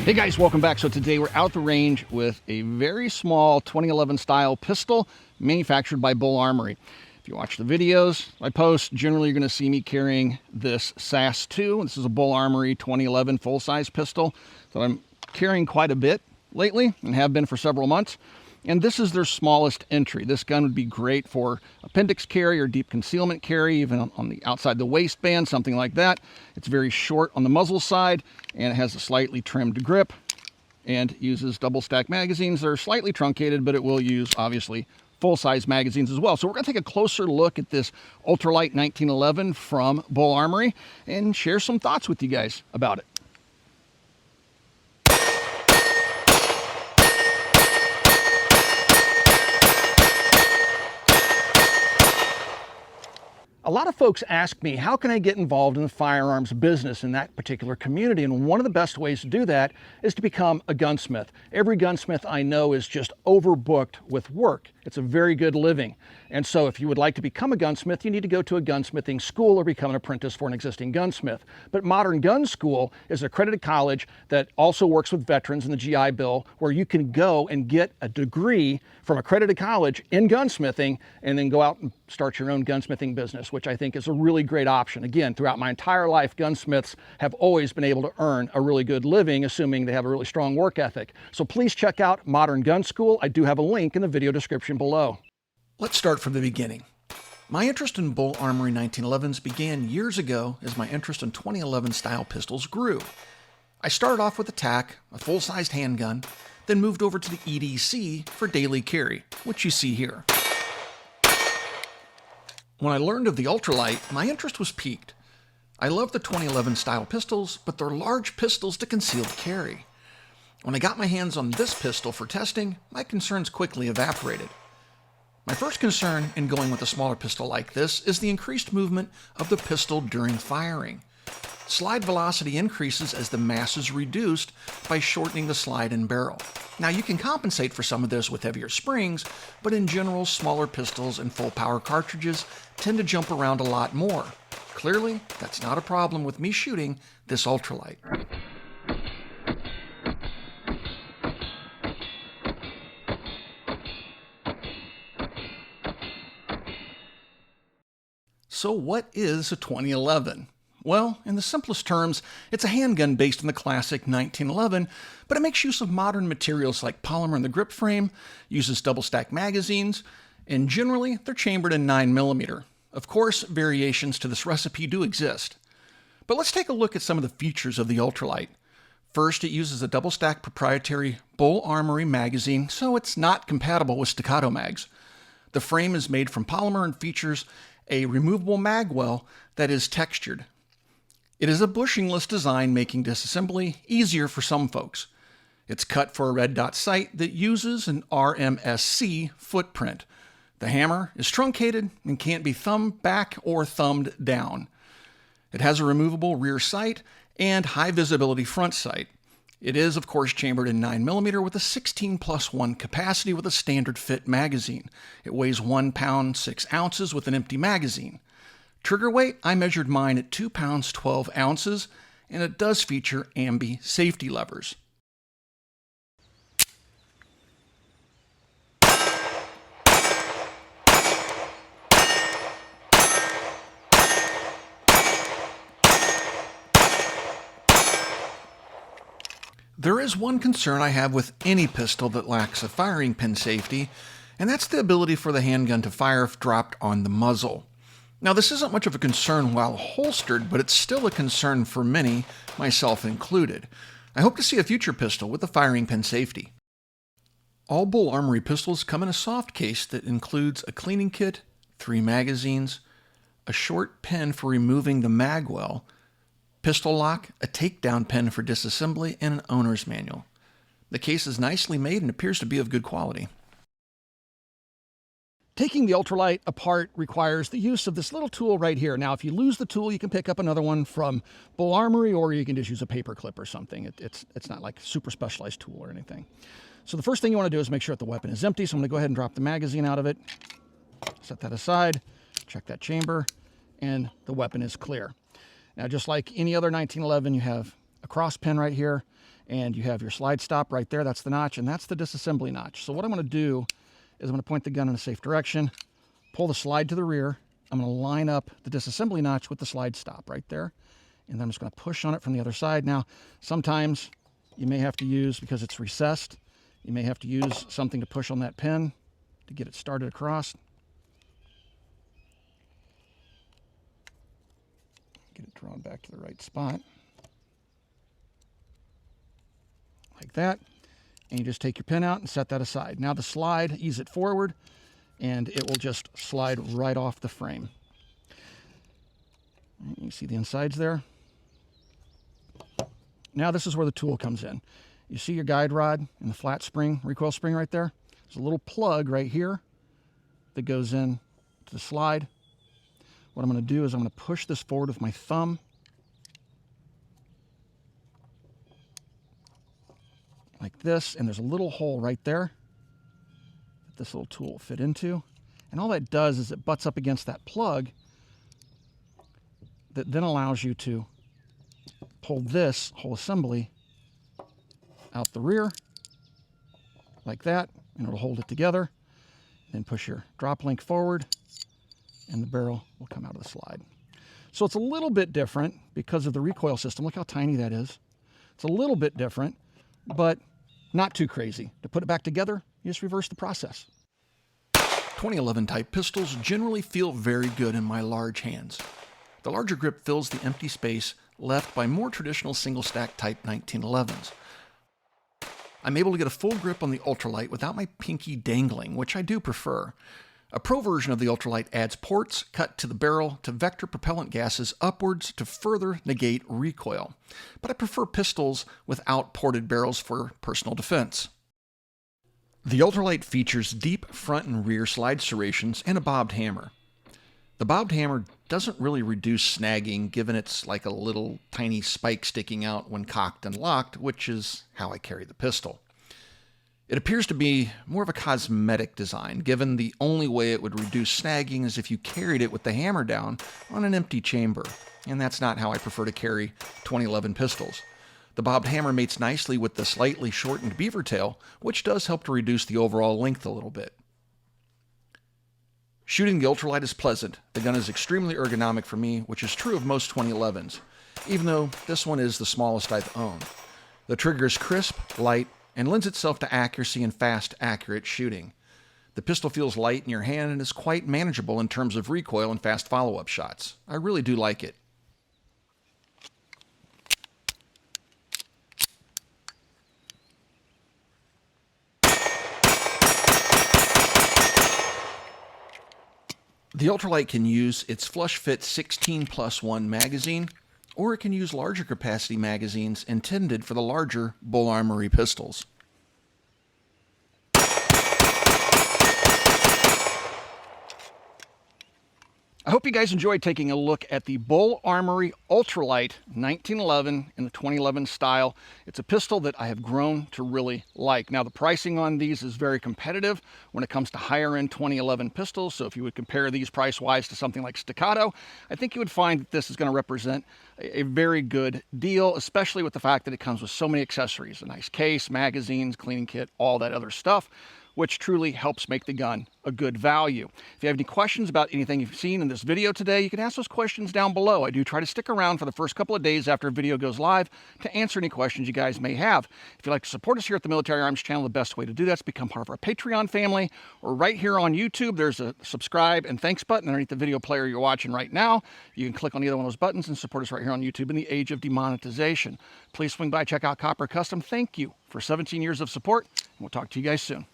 Hey guys, welcome back. So today we're out the range with a very small 2011 style pistol manufactured by Bul Armory. If you watch the videos I post, generally you're going to see me carrying this SAS-2. This is a Bul Armory 2011 full-size pistol that I'm carrying quite a bit lately and have been for several months. And this is their smallest entry. This gun would be great for appendix carry or deep concealment carry, even on the outside the waistband, something like that. It's very short on the muzzle side, and it has a slightly trimmed grip and uses double stack magazines. They're slightly truncated, but it will use, obviously, full-size magazines as well. So we're going to take a closer look at this Ultralight 1911 from Bul Armory and share some thoughts with you guys about it. A lot of folks ask me, how can I get involved in the firearms business in that particular community? And one of the best ways to do that is to become a gunsmith. Every gunsmith I know is just overbooked with work. It's a very good living. And so if you would like to become a gunsmith, you need to go to a gunsmithing school or become an apprentice for an existing gunsmith. But Modern Gun School is an accredited college that also works with veterans in the GI Bill, where you can go and get a degree from accredited college in gunsmithing and then go out and start your own gunsmithing business, which I think is a really great option. Again, throughout my entire life, gunsmiths have always been able to earn a really good living, assuming they have a really strong work ethic. So please check out Modern Gun School. I do have a link in the video description below. Let's start from the beginning. My interest in Bul Armory 1911s began years ago as my interest in 2011 style pistols grew. I started off with a TAC, a full-sized handgun, then moved over to the EDC for daily carry, which you see here. When I learned of the Ultralight, my interest was piqued. I love the 2011 style pistols, but they're large pistols to concealed carry. When I got my hands on this pistol for testing, my concerns quickly evaporated. My first concern in going with a smaller pistol like this is the increased movement of the pistol during firing. Slide velocity increases as the mass is reduced by shortening the slide and barrel. Now you can compensate for some of this with heavier springs, but in general, smaller pistols and full power cartridges tend to jump around a lot more. Clearly, that's not a problem with me shooting this Ultralight. So what is a 2011? Well, in the simplest terms, it's a handgun based on the classic 1911, but it makes use of modern materials like polymer in the grip frame, uses double-stack magazines, and generally they're chambered in 9mm. Of course, variations to this recipe do exist. But let's take a look at some of the features of the Ultralight. First, it uses a double-stack proprietary Bul Armory magazine, so it's not compatible with staccato mags. The frame is made from polymer and features a removable mag well that is textured. It is a bushingless design, making disassembly easier for some folks. It's cut for a red dot sight that uses an RMSC footprint. The hammer is truncated and can't be thumbed back or thumbed down. It has a removable rear sight and high visibility front sight. It is, of course, chambered in 9mm with a 16+1 capacity with a standard fit magazine. It weighs 1 pound 6 ounces with an empty magazine. Trigger weight, I measured mine at 2 pounds 12 ounces, and it does feature ambi safety levers. There is one concern I have with any pistol that lacks a firing pin safety, and that's the ability for the handgun to fire if dropped on the muzzle. Now, this isn't much of a concern while holstered, but it's still a concern for many, myself included. I hope to see a future pistol with a firing pin safety. All Bul Armory pistols come in a soft case that includes a cleaning kit, 3 magazines, a short pin for removing the mag well, pistol lock, a takedown pin for disassembly, and an owner's manual. The case is nicely made and appears to be of good quality. Taking the Ultralight apart requires the use of this little tool right here. Now, if you lose the tool, you can pick up another one from Bul Armory, or you can just use a paper clip or something. It's not like a super specialized tool or anything. So the first thing you want to do is make sure that the weapon is empty. So I'm going to go ahead and drop the magazine out of it, set that aside, check that chamber, and the weapon is clear. Now, just like any other 1911, you have a cross pin right here, And you have your slide stop right there. That's the notch, and that's the disassembly notch. So what I'm going to do is I'm going to point the gun in a safe direction, pull the slide to the rear. I'm going to line up the disassembly notch with the slide stop right there. And then I'm just going to push on it from the other side. Now, sometimes you may have to use, because it's recessed, you may have to use something to push on that pin to get it started across. Get it drawn back to the right spot. Like that. And you just take your pin out and set that aside. Now the slide, ease it forward, and it will just slide right off the frame. You see the insides there? Now this is where the tool comes in. You see your guide rod and the flat spring, recoil spring right there? There's a little plug right here that goes in to the slide. What I'm going to do is I'm going to push this forward with my thumb. Like this, and there's a little hole right there that this little tool will fit into. And all that does is it butts up against that plug that then allows you to pull this whole assembly out the rear like that, and it'll hold it together. Then push your drop link forward, and the barrel will come out of the slide. So it's a little bit different because of the recoil system. Look how tiny that is. It's a little bit different, but not too crazy. To put it back together, you just reverse the process. 2011 type pistols generally feel very good in my large hands. The larger grip fills the empty space left by more traditional single stack type 1911s. I'm able to get a full grip on the Ultralight without my pinky dangling, which I do prefer. A pro version of the Ultralight adds ports cut to the barrel to vector propellant gases upwards to further negate recoil. But I prefer pistols without ported barrels for personal defense. The Ultralight features deep front and rear slide serrations and a bobbed hammer. The bobbed hammer doesn't really reduce snagging, given it's like a little tiny spike sticking out when cocked and locked, which is how I carry the pistol. It appears to be more of a cosmetic design, given the only way it would reduce snagging is if you carried it with the hammer down on an empty chamber, and that's not how I prefer to carry 2011 pistols. The bobbed hammer mates nicely with the slightly shortened beaver tail, which does help to reduce the overall length a little bit. Shooting the Ultralight is pleasant. The gun is extremely ergonomic for me, which is true of most 2011s, even though this one is the smallest I've owned. The trigger is crisp, light, and lends itself to accuracy and fast, accurate shooting. The pistol feels light in your hand and is quite manageable in terms of recoil and fast follow-up shots. I really do like it. The Ultralight can use its flush fit 16+1 magazine, or it can use larger capacity magazines intended for the larger Bul Armory pistols. I hope you guys enjoyed taking a look at the Bul Armory Ultralight 1911 in the 2011 style. It's a pistol that I have grown to really like. Now, the pricing on these is very competitive when it comes to higher-end 2011 pistols, so if you would compare these price-wise to something like Staccato, I think you would find that this is going to represent a very good deal, especially with the fact that it comes with so many accessories, a nice case, magazines, cleaning kit, all that other stuff, which truly helps make the gun a good value. If you have any questions about anything you've seen in this video today, you can ask those questions down below. I do try to stick around for the first couple of days after a video goes live to answer any questions you guys may have. If you'd like to support us here at the Military Arms Channel, the best way to do that is become part of our Patreon family, or right here on YouTube, there's a subscribe and thanks button underneath the video player you're watching right now. You can click on either one of those buttons and support us right here on YouTube in the age of demonetization. Please swing by, check out Copper Custom. Thank you for 17 years of support, and we'll talk to you guys soon.